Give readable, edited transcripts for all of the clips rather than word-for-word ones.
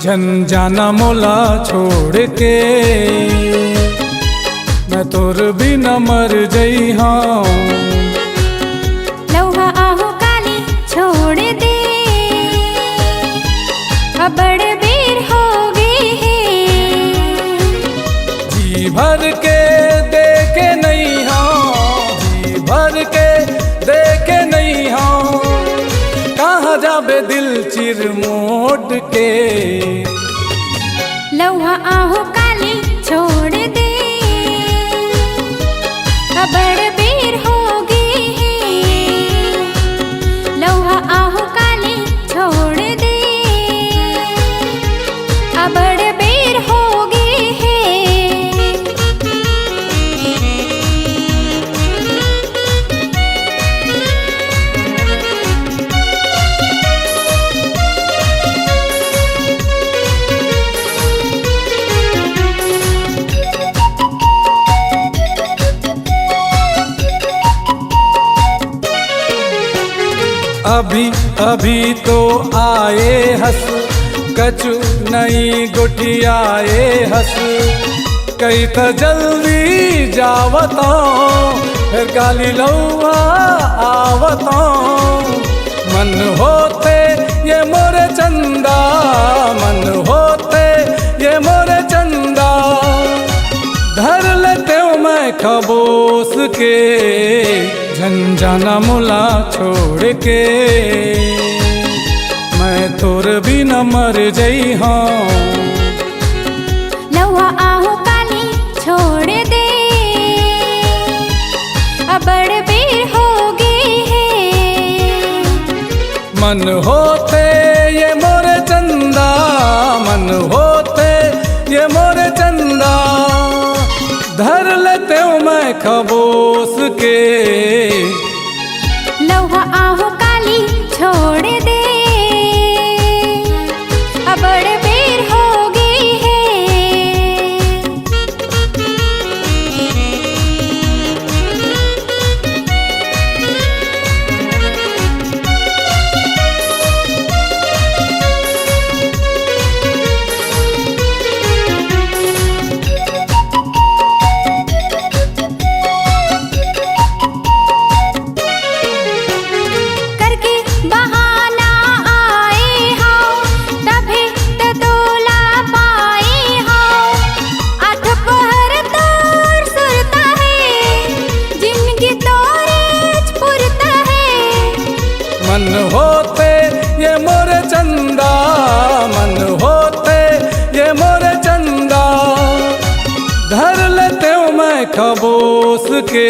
जन जाना मोला छोड़ के, मैं तोर बिना मर जई हाँ। लौहा आहू काली छोड़ दे, अब बड़े बेर हो गए हैं। जी भर के देखे नहीं हाँ, जी भर के देखे नहीं हाँ, कहाँ जाबे दिल चिर मोड़ के। लौहा आहू काली छोड़ दे, अब बड़े बेर हो गए हैं। लौहा आहू काली छोड़ दे, अब बड़े बेर हो गए हैं। अभी अभी तो आए हंस, कछु नई गुठियाए हंस, कई तो जल्दी जावता, फिर काली लौहा आवता। मन होते ये मोरे चंदा, मन होते ये मोरे चंदा, धर लेते हूँ मैं खबोस के। जन जाना मोला छोड़ के, मैं तोर बिना मर जई हाँ। लौहा आहू काली छोड़ दे, अब बड़े बेर हो गए हैं। मन होते ये मोरे चंदा, मन होते ये मोरे चंदा, धर लेते हूँ मैं खबोस के। लौहा आहू काली छोड़ दे, अब बड़े बेर हो गए हैं। करके बहाना आए हाओ, तभे ते तोला पाए हाओ। आठ पहर तोर सुरता है, जिंदगी तोरे पुरता है। मन होते ये मोरे चंदा, मन होते ये मोरे चंदा, धर लेते हूँ मैं खबोस के।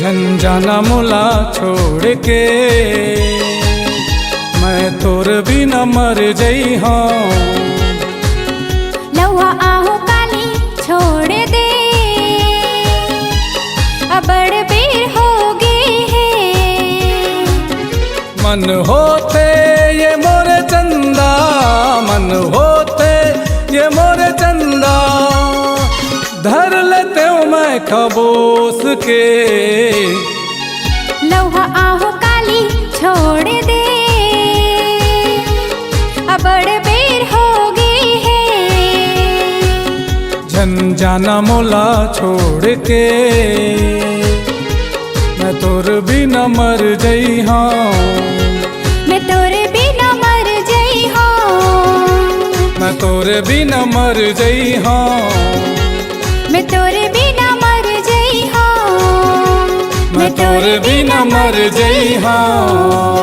जन जाना मोला छोड़ के, मैं तोर बिना मर जई हाँ। लौहा आहू काली छोड़ दे, अब बड़े बेर हो गए हैं। मन होते ये मोरे चंदा, मन होते ये मोरे चंदा, धर लेते हूँ मैं खबोस के। लौहा आहू काली छोड़ दे, अब बड़े बेर हो गए हैं। जन जाना मोला छोड़ के, मैं तोर बिना मर जई हाँ। मैं तोरे बिना मर जई हाँ। मैं तोरे बिना मर जई हाँ। मैं तोरे बिना मर जई हाँ। मैं तोरे बिना मर जई हाँ।